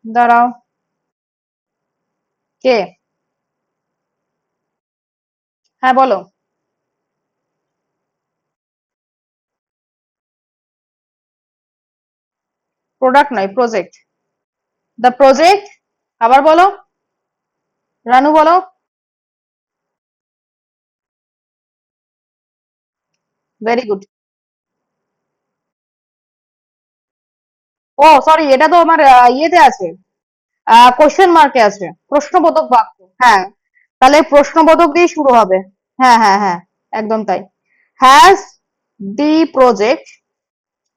দাঁড়াও, কে? হ্যাঁ বলো। প্রোডাক্ট নয়, প্রজেক্ট। The project. আবার বলো, রানু বলো। Very good. ও সরি, এটা তো আমার ইয়েতে আছে, কোশ্চেন মার্কে আছে, প্রশ্নবোধক বাক্য। হ্যাঁ, তাহলে প্রশ্নবোধক দিয়ে শুরু হবে। হ্যাঁ হ্যাঁ হ্যাঁ, একদম তাই। হ্যাজ দি প্রজেক্ট,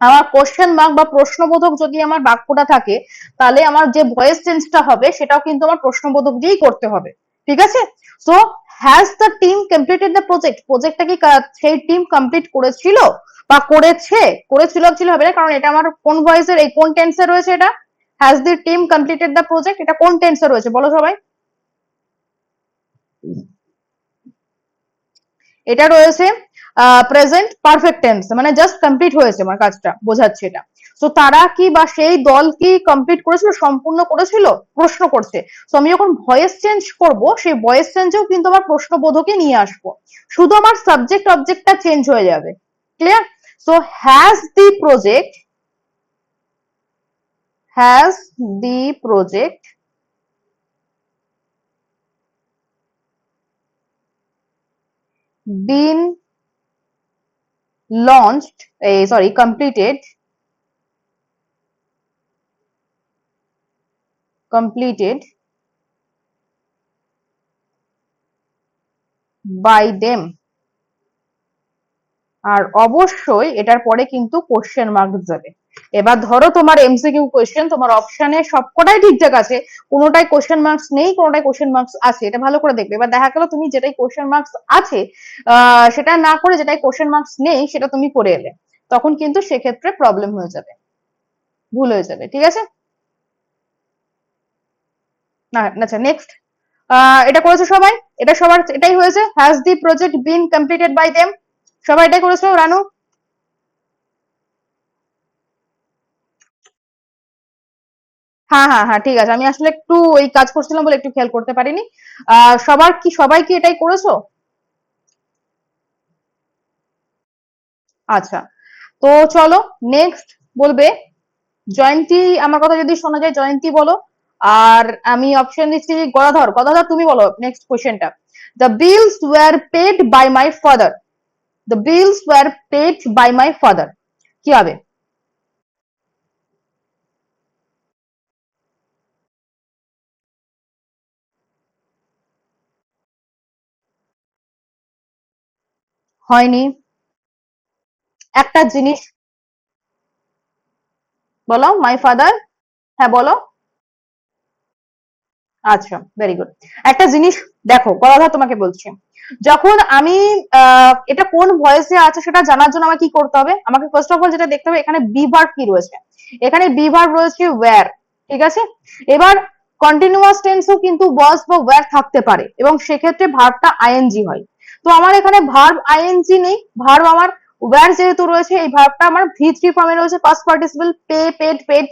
আমার কোশ্চেন মার্ক বা প্রশ্নবোধক যদি আমার বাক্যটা থাকে, তাহলে আমার যে ভয়েস চেঞ্জটা হবে সেটাও কিন্তু আমার প্রশ্নবোধক দিয়েই করতে হবে। ঠিক আছে? So has the team completed the project, প্রজেক্টটা কি সেই টিম কমপ্লিট করেছিল বা করেছে? করেছিল ছিল হবে না, কারণ এটা আমার কোন ভয়েসের, এই কোন টেন্সে রয়েছে এটা? Has the team completed the project, এটা কোন টেন্সে রয়েছে বলো সবাই? এটা রয়েছে প্রেজেন্ট পারফেক্ট টেন্স, মানে জাস্ট কমপ্লিট হয়েছে আমার কাজটা বোঝাচ্ছে এটা। তো তারা কি বা সেই দল কি কমপ্লিট করেছিল, সম্পূর্ণ করেছিল, প্রশ্ন করছে। তো আমি যখন ভয়েস চেঞ্জ করব, সেই ভয়েস চেঞ্জেও কিন্তু আমার প্রশ্নবোধকে নিয়ে আসবো, শুধু আমার সাবজেক্ট অবজেক্টটা চেঞ্জ হয়ে যাবে। Clear? So has the project, has the project been launched, sorry completed, completed by them। আর অবশ্যই এটার পরে কিন্তু কোশ্চেন মার্ক যাবে। এবার ধরো তোমার এমসিকিউ কোশ্চেন, তোমার অপশনে সবকটাই ঠিকঠাক আছে, কোনোটাই কোশ্চেন মার্কস নেই, কোনোটাই কোশ্চেন মার্কস আছে, এটা ভালো করে দেখবে। এবার দেখা গেল তুমি যেটাই কোশ্চেন মার্কস আছে সেটা না করে যেটাই কোশ্চেন মার্কস নেই সেটা তুমি করে এলে, তখন কিন্তু সেক্ষেত্রে প্রবলেম হয়ে যাবে, ভুল হয়ে যাবে। ঠিক আছে? না আচ্ছা, নেক্সট। এটা করেছো সবাই? এটা সবার এটাই হয়েছে, has the project been completed by them. সবাই এটাই করেছো? রানু? হ্যাঁ হ্যাঁ হ্যাঁ, ঠিক আছে, আমি আসলে একটু ওই কাজ করছিলাম বলে একটু খেয়াল করতে পারিনি। সবাই কি এটাই করেছো? আচ্ছা, তো চলো নেক্সট বলবে জয়ন্তী। আমার কথা যদি শোনা যায় জয়ন্তী বলো। আর আমি অপশন দিচ্ছি গদাধর। গদাধর তুমি বলো নেক্সট কোশ্চেনটা। The bills were paid by my father, the bills were paid by my father, কি হবে? হয়নি। একটা জিনিস বলো, মাই ফাদার। হ্যাঁ বলো। আচ্ছা, ভেরি গুড। একটা জিনিস দেখো গদাধর, তোমাকে বলছি, যখন আমি এটা কোন ভয়েসে আছে সেটা জানার জন্য আমাকে কি করতে হবে? আমাকে ফার্স্ট অফ অল যেটা দেখতে হবে এখানে বি ভার্ব কি রয়েছে। এখানে বি ভার্ব রয়েছে ওয়্যার। ঠিক আছে? এবার কন্টিনিউয়াস টেন্সও কিন্তু ওয়াজ বা ওয়্যার থাকতে পারে এবং সেক্ষেত্রে ভার্বটা আইএনজি হয়। তো আমার এখানে ভার্ব আইএনজি নেই, ভার্ব আমার ওয়্যার যেহেতু রয়েছে, এই ভার্বটা আমার ভি থ্রি ফর্মে রয়েছে, past participle, pay, paid, paid.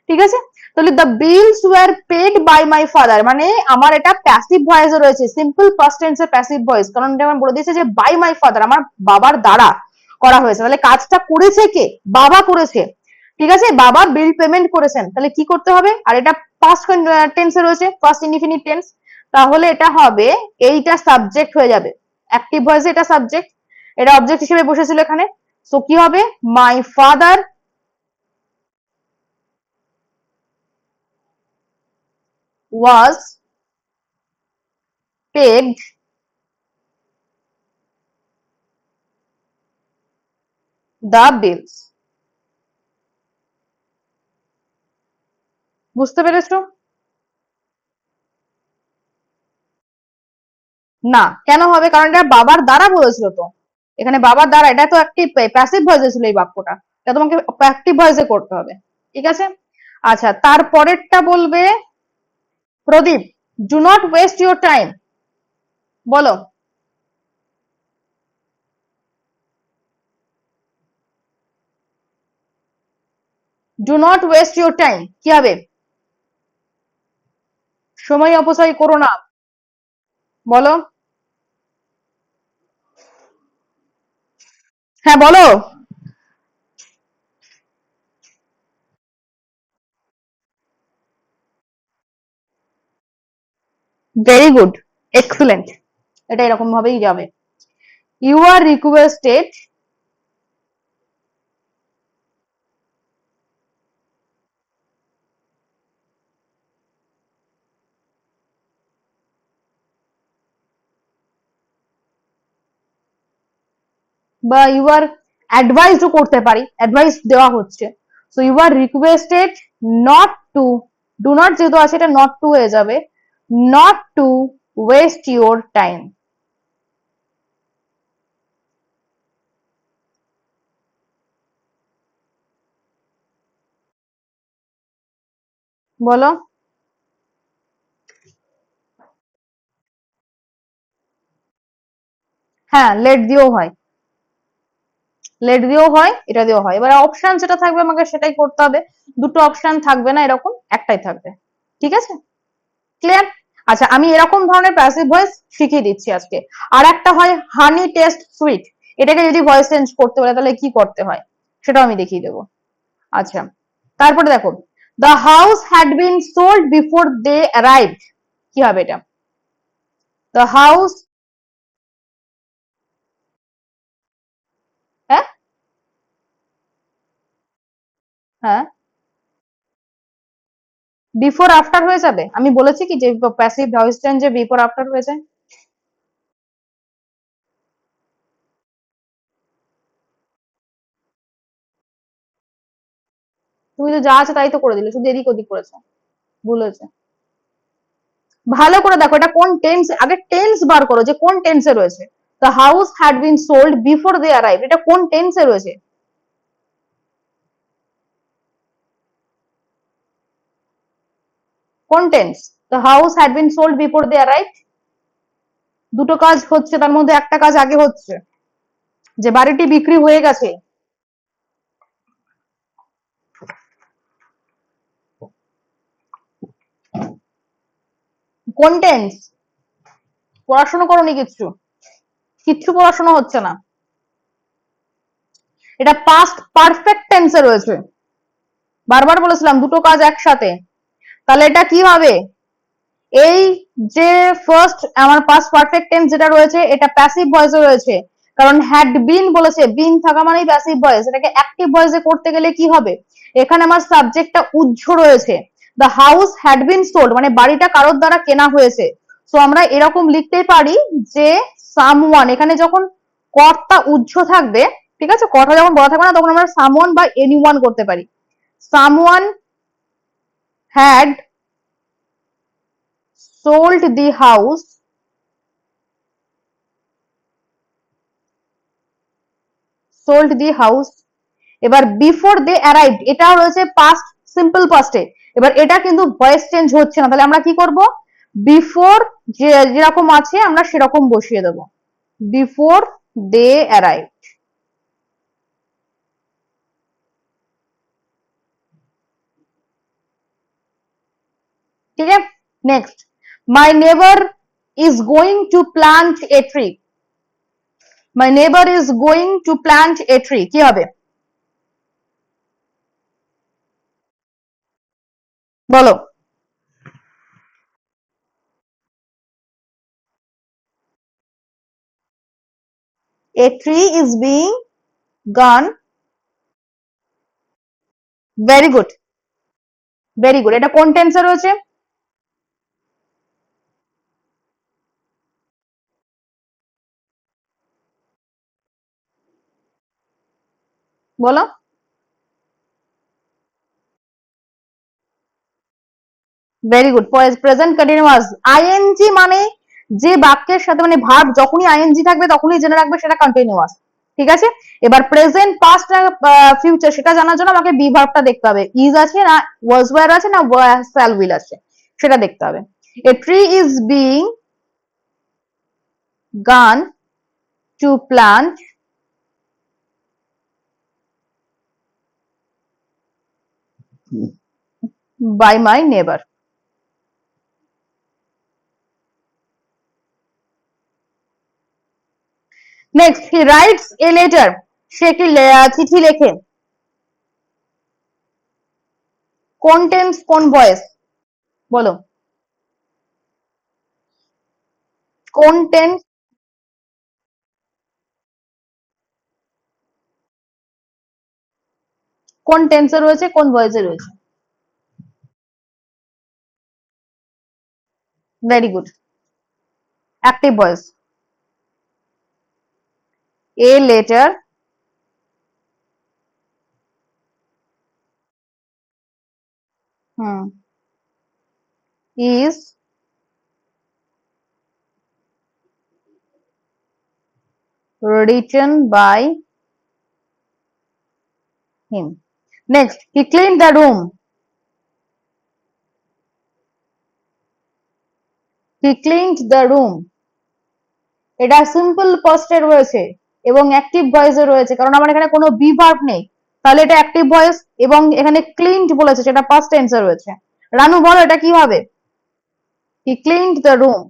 ঠিক আছে? তাহলে the bills were paid by my father, মানে আমার এটা প্যাসিভ ভয়েসে রয়েছে, সিম্পল পাস্ট টেন্সের প্যাসিভ ভয়েস, কারণ এটা আমার বলে দিয়েছে যে বাই মাই ফাদার, আমার বাবার দ্বারা করা হয়েছে। তাহলে কাজটা করেছে কে? বাবা করেছে। ঠিক আছে? বাবা বিল পেমেন্ট করেছেন, তাহলে কি করতে হবে? আর এটা পাস্ট টেন্সে রয়েছে, পাস্ট ইনডিফিনিট টেন্স, তাহলে এটা হবে, এইটা সাবজেক্ট হয়ে যাবে। অ্যাক্টিভ ভয়েসে এটা সাবজেক্ট, এটা অবজেক্ট হিসেবে বসেছিল এখানে। সো কি হবে? My father was paid the bills। বুঝতে পেরেছো? না, কেন হবে? কারণ এটা বাবার দ্বারা বলেছিল তো, এখানে বাবার দ্বারা, এটা তো একটি প্যাসিভ ভয়েসে ছিল এই বাক্যটা, এটা তোমাকে অ্যাক্টিভ ভয়েসে করতে হবে। ঠিক আছে? আচ্ছা, তারপরেরটা বলবে Pradip, do not waste your time, বলো। Do not waste your time কি হবে? সময় অপচয় করো না। বলো। হ্যাঁ বলো। Very good, excellent. এটা এরকম ভাবেই যাবে। ইউ আর রিকোয়েস্টেড, বা ইউ আর অ্যাডভাইসও করতে পারি, অ্যাডভাইস দেওয়া হচ্ছে। So you are requested not to, do not যেহেতু আছে এটা নট টু হয়ে যাবে, not to waste your time. বলো। হ্যাঁ, লেট দিয়েও হয়, লেট দিয়েও হয়, এটা দিয়েও হয়। এবার অপশন যেটা থাকবে আমাকে সেটাই করতে হবে। দুটো অপশন থাকবে না, এরকম একটাই থাকবে। ঠিক আছে, ক্লিয়ার? আচ্ছা, আমি এরকম ধরনের প্যাসিভ ভয়েস শিখিয়ে দিচ্ছি আজকে। আর একটা হয় হানি টেস্ট সুইট, এটাকে যদি ভয়েস চেঞ্জ করতে বলে তাহলে কি করতে হয় সেটাও আমি দেখিয়ে দেবো। আচ্ছা, তারপরে দেখো, the house had been sold before they arrive, কি হবে এটা? দ্য হাউস, হ্যাঁ হ্যাঁ, বিফোর আফটার হয়ে যাবে। আমি বলেছি কি যে প্যাসিভ ভয়েস চেঞ্জে বিফোর আফটার হয়ে যায়। তুমি তো যা আছে তাই তো করে দিলে, শুধু এদিক ওদিক করেছো, ভুল হয়েছে। ভালো করে দেখো এটা কোন টেন্স, আগে টেন্স বার করো যে কোন টেন্সে রয়েছে। The house had been sold before they arrive, এটা কোন টেন্সে রয়েছে? কোন tense? The house had been sold before they arrive. দুটো কাজ হচ্ছে, তার মধ্যে একটা কাজ আগে হচ্ছে, যে বাড়িটি বিক্রি হয়ে গেছে। কোন টেন্স? পড়াশোনা করোনি কিচ্ছু, কিচ্ছু পড়াশোনা হচ্ছে না। এটা পাস্ট পারফেক্ট টেন্সে রয়েছে, বারবার বলেছিলাম দুটো কাজ একসাথে। তাহলে এটা কি হবে? এই যে ফার্স্ট আমার পাস্ট পারফেক্ট টেন্স যেটা রয়েছে এটা প্যাসিভ ভয়েসে রয়েছে, কারণ হ্যাড বিন বলেছে, বিন থাকা মানেই প্যাসিভ ভয়েস। এটাকে অ্যাক্টিভ ভয়েসে করতে গেলে কি হবে? এখানে আমার সাবজেক্টটা উজ্জ্ব রয়েছে, the house had been sold মানে বাড়িটা কারোর দ্বারা কেনা হয়েছে। সো আমরা এরকম লিখতেই পারি যে সামওয়ান, এখানে যখন কর্তা উজ্জ্ব থাকবে, ঠিক আছে, কর্তা যখন বলা থাকবে না তখন আমরা সামওয়ান বা এনিওয়ান করতে পারি। Someone had sold the house, sold the house. এবার বিফোর দে অ্যারাইভড এটাও রয়েছে পাস্ট সিম্পল পাস্টে। এবার এটা কিন্তু ভয়েস চেঞ্জ হচ্ছে না, তাহলে আমরা কি করব? বিফোর যে যেরকম আছে আমরা সেরকম বসিয়ে দেব, বিফোর দে অ্যারাইভ। ঠিক আছে, next, my neighbour is going to plant a tree, my neighbour is going to plant a tree, কি হবে? বলো। A tree is being gone, very good, very good. এটা কোন টেন্সে রয়েছে? বলো। Very good, present continuous. ING মানে যে বাক্যের সাথে মানে ভার্ব যখনই আইএনজি থাকবে তখনই জেনে রাখবে সেটা কন্টিনিউয়াস। ঠিক আছে, এবার প্রেজেন্ট পাস্ট ফিউচার সেটা জানার জন্য আমাকে বি ভার্বটা দেখতে হবে, ইজ আছে না ওয়াজ ওয়্যার আছে না শ্যাল উইল আছে, সেটা দেখতে হবে। A tree is being gone to plant by my neighbour. Next, he writes a letter, সে কি চিঠি লেখে। কোন টেন্স কোন ভয়েস বলো, কোন টেন্স কোন টেন্সে রয়েছে, কোন ভয়েসে রয়েছে। Very good, active voice. A letter is written by him. Next, he cleaned the room. He cleaned the room. এটা সিম্পল পাস্টে রয়েছে এবং অ্যাক্টিভ ভয়েসে রয়েছে, কারণ আমার এখানে কোনো বি ভার্ব নেই, তাহলে এটা অ্যাক্টিভ ভয়েস। এবং এখানে ক্লিনড বলেছে, সেটা পাস্ট টেন্সে রয়েছে। রানু বলো এটা কি হবে। He cleaned the room.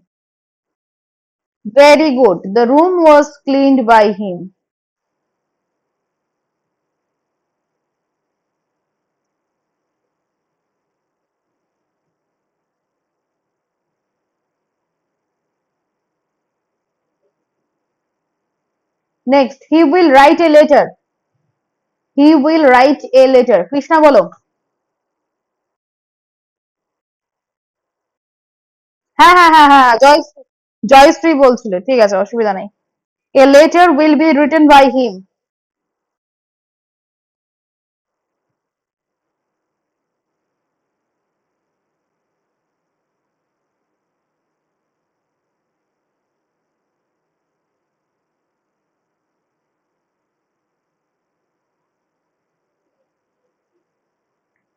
Very good, the room was cleaned by him. Next, he will write a letter. He will write a letter. Krishna বলো। হ্যাঁ হ্যাঁ হ্যাঁ হ্যাঁ, জয়শ্রী বলছিল, ঠিক আছে, অসুবিধা নেই। A letter will be written by him.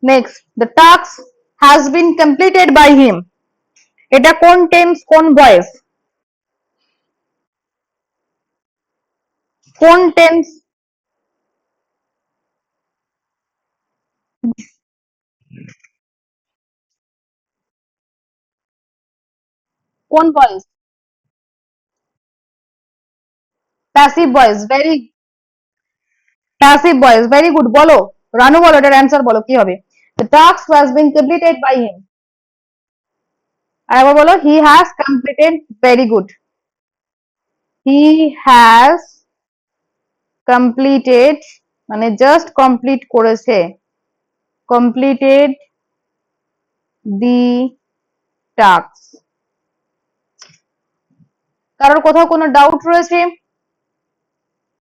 Next, the task has been completed by him. এটা কোন টেন্স কোন ভয়েস, কোন টেন্স কোন voice, passive voice. Passive voice, very good. বলো রানু, বলো এটার অ্যান্সার বলো কি হবে। The task has been completed by him. আর একবার বলো, he has completed, very good. He has completed মানে জাস্ট কমপ্লিট করেছে, completed the task। কারোর কোথাও কোনো ডাউট রয়েছে?